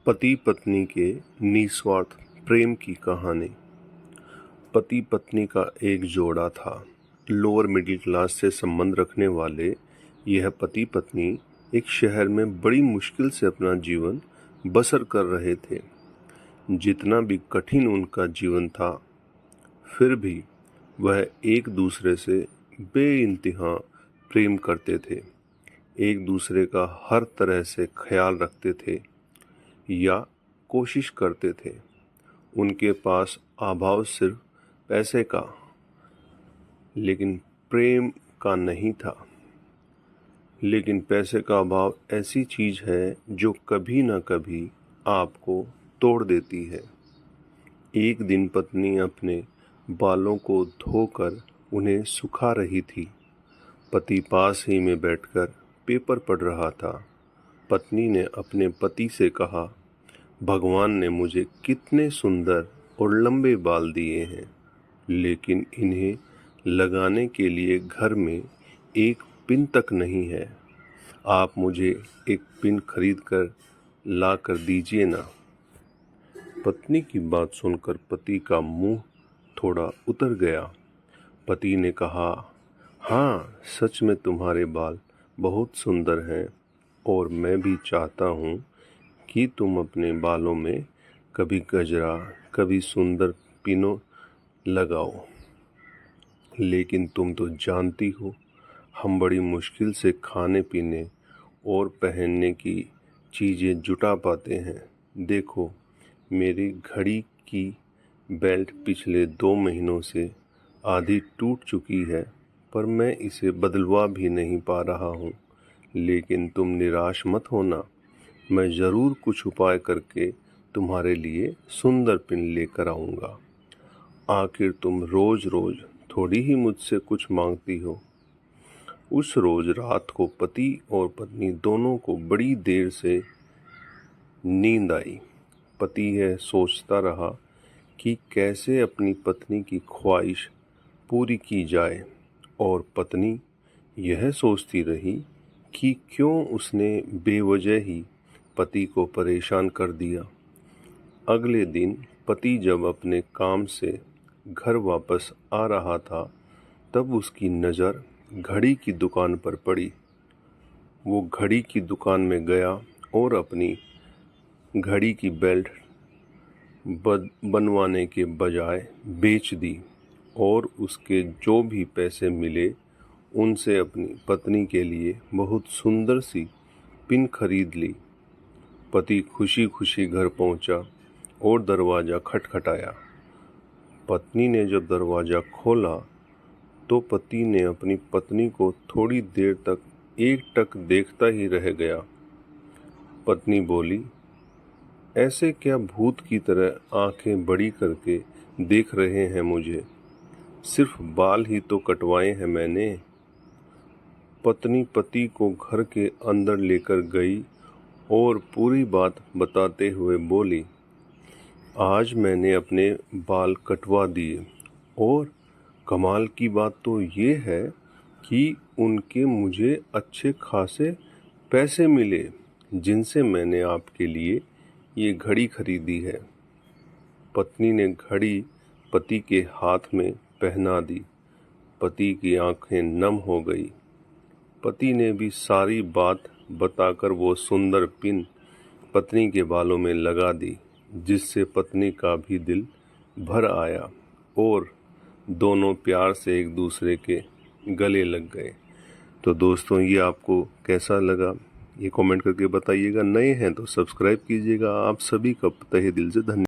पति पत्नी के निस्वार्थ प्रेम की कहानी। पति पत्नी का एक जोड़ा था। लोअर मिडिल क्लास से संबंध रखने वाले यह पति पत्नी एक शहर में बड़ी मुश्किल से अपना जीवन बसर कर रहे थे। जितना भी कठिन उनका जीवन था, फिर भी वह एक दूसरे से बेइंतहा प्रेम करते थे, एक दूसरे का हर तरह से ख्याल रखते थे या कोशिश करते थे। उनके पास अभाव सिर्फ पैसे का, लेकिन प्रेम का नहीं था। लेकिन पैसे का अभाव ऐसी चीज है जो कभी ना कभी आपको तोड़ देती है। एक दिन पत्नी अपने बालों को धोकर उन्हें सुखा रही थी। पति पास ही में बैठकर पेपर पढ़ रहा था। पत्नी ने अपने पति से कहा, भगवान ने मुझे कितने सुंदर और लंबे बाल दिए हैं, लेकिन इन्हें लगाने के लिए घर में एक पिन तक नहीं है। आप मुझे एक पिन खरीद कर ला कर दीजिए ना। पत्नी की बात सुनकर पति का मुंह थोड़ा उतर गया। पति ने कहा, हाँ, सच में तुम्हारे बाल बहुत सुंदर हैं और मैं भी चाहता हूँ कि तुम अपने बालों में कभी गजरा, कभी सुंदर पिनो लगाओ। लेकिन तुम तो जानती हो, हम बड़ी मुश्किल से खाने पीने और पहनने की चीज़ें जुटा पाते हैं। देखो, मेरी घड़ी की बेल्ट पिछले 2 महीनों से आधी टूट चुकी है, पर मैं इसे बदलवा भी नहीं पा रहा हूँ। लेकिन तुम निराश मत होना, मैं ज़रूर कुछ उपाय करके तुम्हारे लिए सुंदर पिन लेकर आऊँगा। आखिर तुम रोज़ रोज़ थोड़ी ही मुझसे कुछ मांगती हो। उस रोज़ रात को पति और पत्नी दोनों को बड़ी देर से नींद आई। पति यह सोचता रहा कि कैसे अपनी पत्नी की ख्वाहिश पूरी की जाए, और पत्नी यह सोचती रही कि क्यों उसने बेवजह ही पति को परेशान कर दिया। अगले दिन पति जब अपने काम से घर वापस आ रहा था, तब उसकी नज़र घड़ी की दुकान पर पड़ी। वो घड़ी की दुकान में गया और अपनी घड़ी की बेल्ट बनवाने के बजाय बेच दी, और उसके जो भी पैसे मिले उनसे अपनी पत्नी के लिए बहुत सुंदर सी पिन खरीद ली। पति खुशी खुशी घर पहुंचा और दरवाज़ा खटखटाया। पत्नी ने जब दरवाज़ा खोला तो पति ने अपनी पत्नी को थोड़ी देर तक एकटक देखता ही रह गया। पत्नी बोली, ऐसे क्या भूत की तरह आंखें बड़ी करके देख रहे हैं मुझे? सिर्फ बाल ही तो कटवाए हैं मैंने। पत्नी पति को घर के अंदर लेकर गई और पूरी बात बताते हुए बोली, आज मैंने अपने बाल कटवा दिए, और कमाल की बात तो ये है कि उनके मुझे अच्छे खासे पैसे मिले, जिनसे मैंने आपके लिए ये घड़ी खरीदी है। पत्नी ने घड़ी पति के हाथ में पहना दी। पति की आंखें नम हो गई। पति ने भी सारी बात बताकर वो सुंदर पिन पत्नी के बालों में लगा दी, जिससे पत्नी का भी दिल भर आया और दोनों प्यार से एक दूसरे के गले लग गए। तो दोस्तों, ये आपको कैसा लगा, ये कमेंट करके बताइएगा। नए हैं तो सब्सक्राइब कीजिएगा। आप सभी का तहे दिल से धन्यवाद।